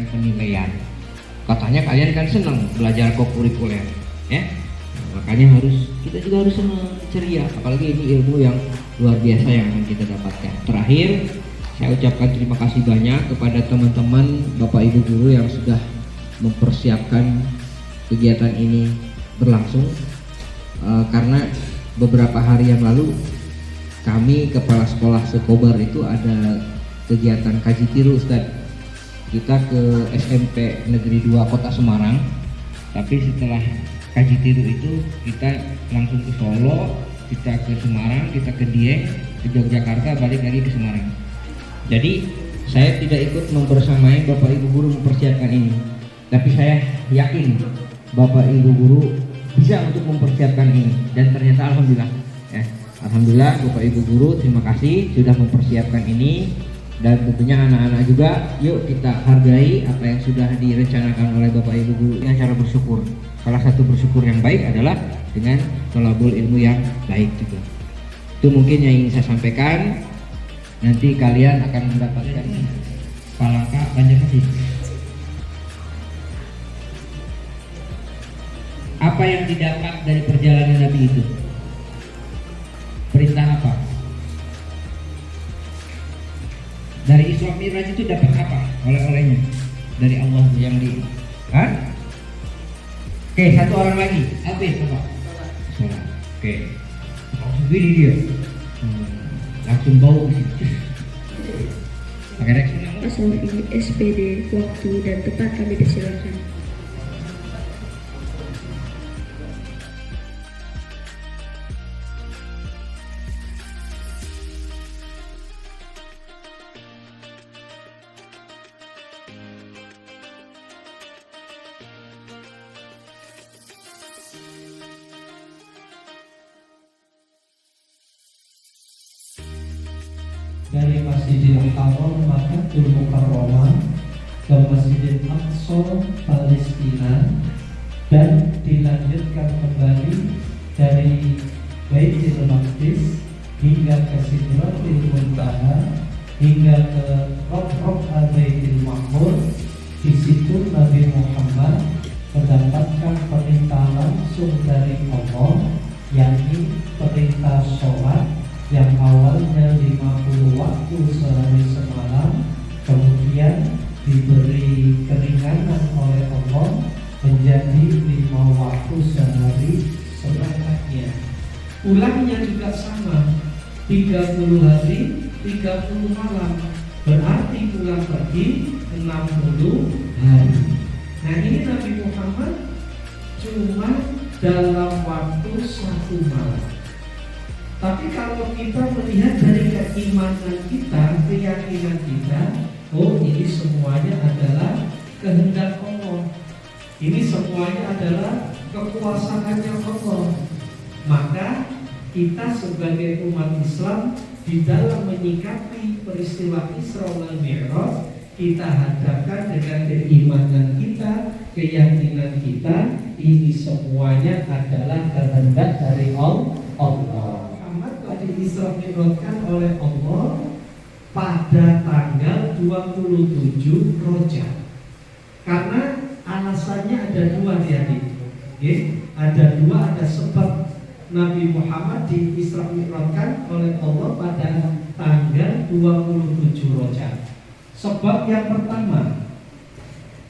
memberikan penilaian. Katanya kalian kan senang belajar kokurikuler, ya? Makanya kita juga harus senang, ceria. Apalagi ini ilmu yang luar biasa yang akan kita dapatkan. Terakhir, saya ucapkan terima kasih banyak kepada teman-teman Bapak Ibu guru yang sudah mempersiapkan kegiatan ini berlangsung. Karena beberapa hari yang lalu kami kepala sekolah Sekobar itu ada kegiatan kaji tiru, Ustaz. Kita ke SMP Negeri 2 Kota Semarang. Tapi setelah kaji tiru itu kita langsung ke Solo, kita ke Semarang, kita ke Dieng, ke Yogyakarta, balik lagi ke Semarang. Jadi saya tidak ikut membersamai Bapak Ibu guru mempersiapkan ini. Tapi saya yakin Bapak Ibu guru bisa untuk mempersiapkan ini, dan ternyata alhamdulillah ya. Alhamdulillah Bapak Ibu guru, terima kasih sudah mempersiapkan ini. Dan tentunya anak-anak juga, yuk kita hargai apa yang sudah direncanakan oleh Bapak Ibu guru dengan cara bersyukur. Salah satu bersyukur yang baik adalah dengan thalabul ilmu yang baik juga. Itu mungkin yang ingin saya sampaikan. Nanti kalian akan mendapatkan Palangka Banjarmasin. Apa yang didapat dari perjalanan Nabi itu? Perintah apa? Dari Isra Mi'raj itu dapat apa oleh-olehnya dari Allah yang di? Oke, satu orang lagi. Habis apa? Sholat. Oke. Langsung gini dia. Langsung bau ke situ. Pakai reaksi. Asal ini SPD, waktu dan tempat kami persilakan. Dari Masjidil Haram Makkatul Mukarramah ke Masjidil Aqsa Palestina, dan dilanjutkan kembali dari Baitul Maqdis hingga ke Sidratul Muntaha hingga ke Rob Al-Baitul Ma'mur. Di situ Nabi Muhammad mendapatkan perintah langsung dari Allah, yakni perintah sholat yang awalnya 50 waktu sehari semalam, kemudian diberi keringanan oleh Allah menjadi 5 waktu sehari setelahnya. Ulangnya juga sama, 30 hari 30 malam, berarti pulang pergi 60 hari. Nah ini Nabi Muhammad cuma dalam waktu 1 malam. Tapi kalau kita melihat dari keimanan kita, keyakinan kita, oh ini semuanya adalah kehendak Allah. Ini semuanya adalah kekuasaannya Allah. Maka kita sebagai umat Islam di dalam menyikapi peristiwa Isra wal Mi'raj, kita hadapkan dengan keimanan kita, keyakinan kita, ini semuanya adalah kehendak dari Allah. Diisra-mi'rajkan oleh Allah pada tanggal 27 Rajab. Karena alasannya ada 2 ada 2, ada sebab Nabi Muhammad diisra-mi'rajkan oleh Allah pada tanggal 27 Rajab. Sebab yang pertama,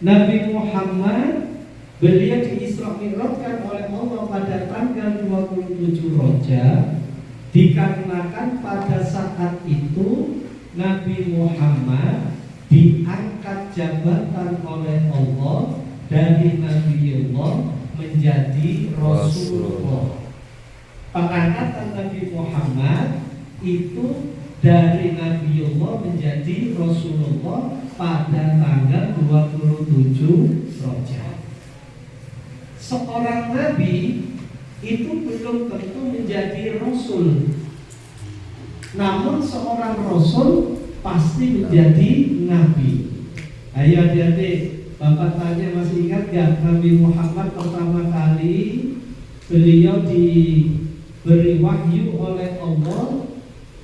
Nabi Muhammad beliau diisra-mi'rajkan oleh Allah pada tanggal 27 Rajab dikarenakan pada saat itu Nabi Muhammad diangkat jabatan oleh Allah dari Nabiullah menjadi Rasulullah. Pengangkatan Nabi Muhammad itu dari Nabiullah menjadi Rasulullah pada tanggal 27 Rajab. Seorang Nabi itu belum tentu menjadi Rasul. Namun seorang Rasul pasti menjadi Nabi. Ayo adik-adik, Bapak tanya, masih ingat gak Nabi Muhammad pertama kali beliau diberi wahyu oleh Allah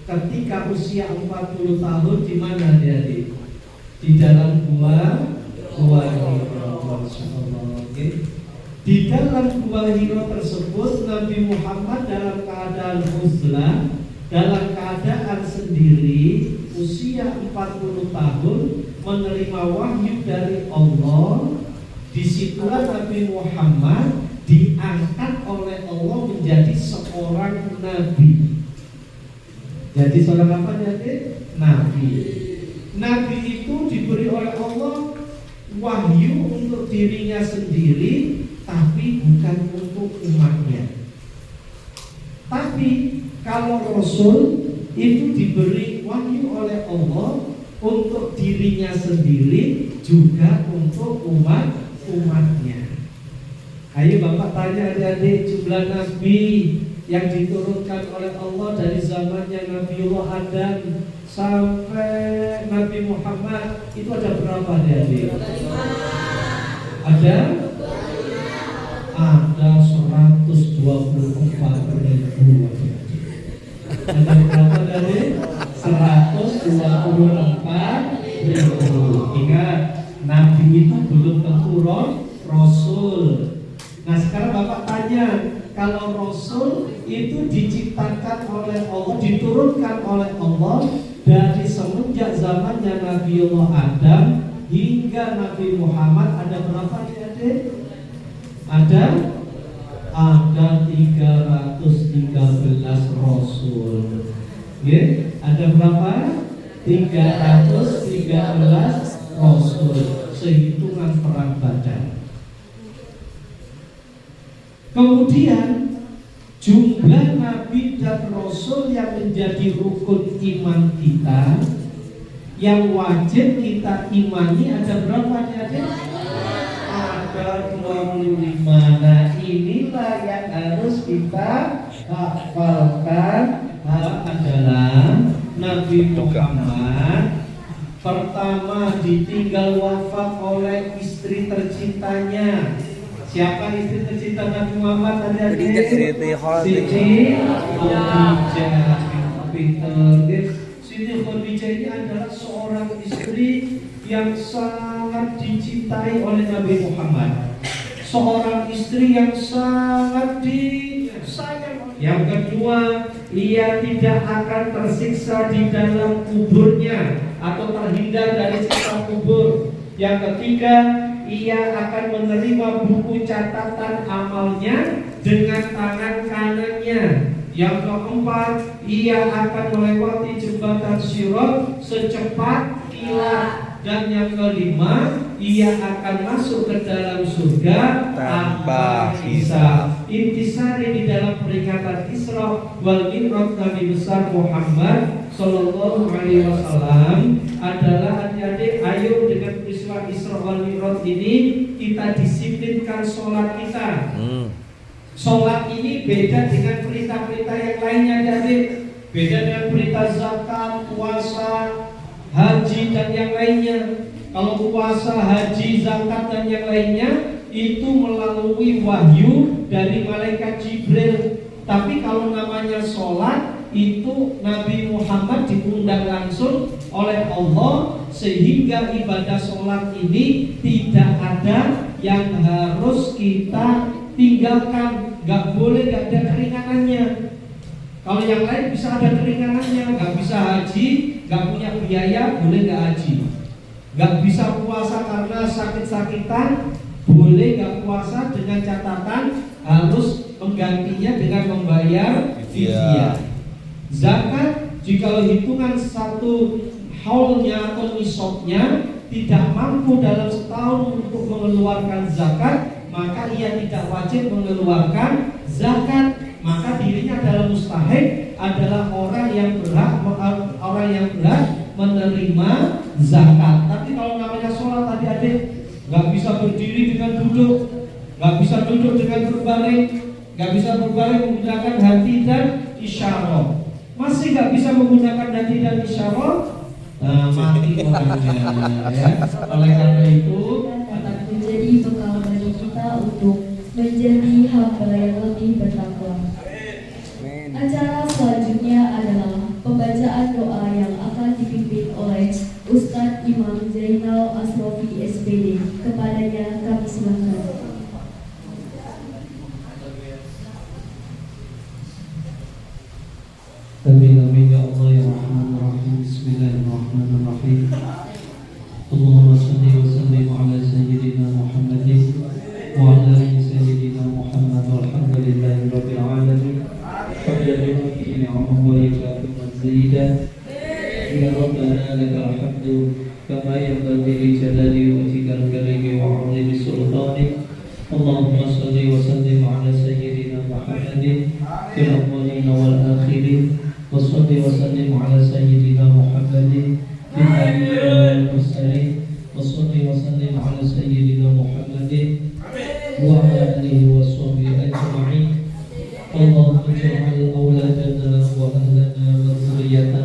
ketika usia 40 tahun di mana adik-adik? Di dalam gua Di dalam Gua Hira tersebut Nabi Muhammad dalam keadaan uzlah, dalam keadaan sendiri, usia 40 tahun, menerima wahyu dari Allah. Disitulah Nabi Muhammad diangkat oleh Allah menjadi seorang nabi. Jadi seorang apa jadi? Nabi. Nabi itu diberi oleh Allah wahyu untuk dirinya sendiri, tapi bukan untuk umatnya. Tapi kalau Rasul itu diberi wahyu oleh Allah untuk dirinya sendiri, juga untuk umatnya. Ayo Bapak tanya adik-adik, jumlah nabi yang diturunkan oleh Allah dari zamannya Nabiullah Adam sampai Nabi Muhammad itu ada berapa adik-adik? Ada 124.000. Ada berapa dari 124.000. Ingat, Nabi itu belum tentu Rasul. Nah sekarang Bapak tanya, kalau Rasul itu diciptakan oleh Allah, diturunkan oleh Allah dari semenjak zamannya Nabiullah Adam hingga Nabi Muhammad, ada berapa adik-adik? Ada 313 Rasul. Ya, ada berapa? 313 Rasul. Sehitungan perang Badar. Kemudian jumlah Nabi dan Rasul yang menjadi rukun iman kita, yang wajib kita imani, ada berapa adik? Ada 25. Nah inilah yang harus kita hafalkan adalah Nabi Muhammad pertama ditinggal wafat oleh istri tercintanya. Siapa istri tercinta Nabi Muhammad? Siti Khadijah. Siti Khadijah ini adalah seorang istri yang sangat dicintai oleh Nabi Muhammad, seorang istri yang sangat disayang. Yang kedua, ia tidak akan tersiksa di dalam kuburnya atau terhindar dari siksa kubur. Yang ketiga, ia akan menerima buku catatan amalnya dengan tangan kanannya. Yang keempat, ia akan melewati jembatan Sirat secepat kilat. Dan yang kelima, ia akan masuk ke dalam surga tanpa hisab. Intisari di dalam peringatan Isra wal Mi'raj Nabi besar Muhammad Sallallahu Alaihi Wasallam adalah adik-adik, ayo dengan peristiwa Isra wal Mi'raj ini kita disiplinkan sholat kita. Sholat ini beda dengan perintah-perintah yang lainnya adik-adik. Beda dengan perintah zakat, puasa, haji dan yang lainnya. Kalau puasa, haji, zakat dan yang lainnya itu melalui wahyu dari malaikat Jibril. Tapi kalau namanya sholat, itu Nabi Muhammad diundang langsung oleh Allah, sehingga ibadah sholat ini tidak ada yang harus kita tinggalkan. Gak boleh, gak ada keringanannya. Kalau yang lain bisa ada keringanannya, gak bisa haji, gak punya biaya, boleh gak haji. Gak bisa puasa karena sakit-sakitan, boleh gak puasa dengan catatan harus menggantinya dengan membayar fidyah. Zakat, jika hitungan satu haulnya atau nisabnya tidak mampu dalam setahun untuk mengeluarkan zakat, maka ia tidak wajib mengeluarkan zakat. Maka dirinya adalah mustahik, adalah orang yang berhak menerima zakat. Tapi kalau namanya sholat adik-adik, nggak bisa berdiri dengan duduk, nggak bisa duduk dengan berbaring, nggak bisa berbaring menggunakan hati dan isyarat. Masih nggak bisa menggunakan hati dan isyarat, mati orangnya. Ya. Oleh karena itu, akan menjadi bekal bagi kita untuk menjadi hamba yang lebih bertakwa. Acara selanjutnya adalah pembacaan doa yang akan dipimpin oleh Ustadz Imam Zainal Asrofi SPD. Kepadanya kami silakan. اللهم صل وسلم على سيدنا محمد وعلى آل سيدنا محمد والحمد لله رب العالمين حمدا يوفي نعمه ويكافئ مزيدا يا ربنا لك الحمد كما ينبغي لجلال وجهك الكريم وعظيم سلطانك اللهم صل وسلم على سيدنا محمد في الأولين والآخرين وصل وسلم على سيدنا محمد في الأنبياء والمرسلين وصل وسلم على سيدنا محمد وعلى آله وصحبه أجمعين اللهم اجعل أولادنا وأهلنا وذريتنا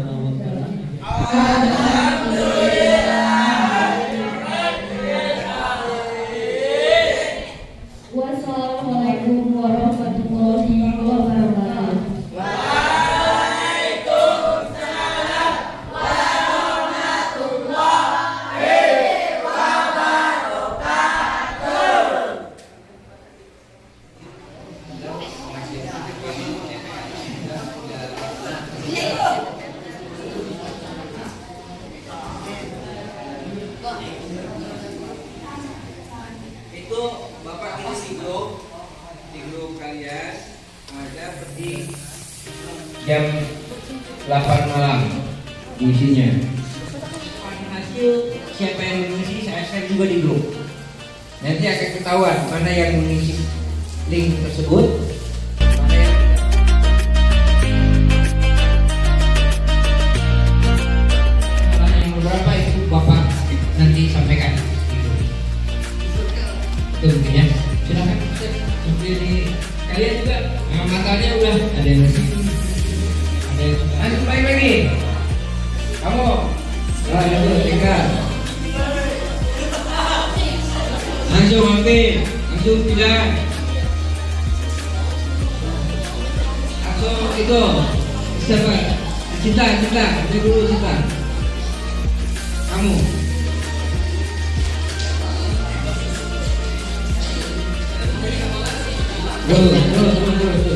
Wassalamualaikum warahmatullahi wabarakatuh. Itu Bapak isi di grup kalian ada pergi jam 8 malam isinya. Hasil siapa yang mengisi saya share juga di grup. Nanti akan ketahuan mana yang mengisi link tersebut, mana yang tidak. Masalah yang beberapa itu Bapak nanti sampaikan. Itu mungkin ya. Silakan seperti ini. Kalian juga matanya udah ada yang bersih, ada yang sudah. Langsung baik lagi. Kamu, langsung tinggal. Langsung mampir, langsung tidak. Langsung itu. Siapa? Cinta, itu dulu Cinta. Kamu. Terus.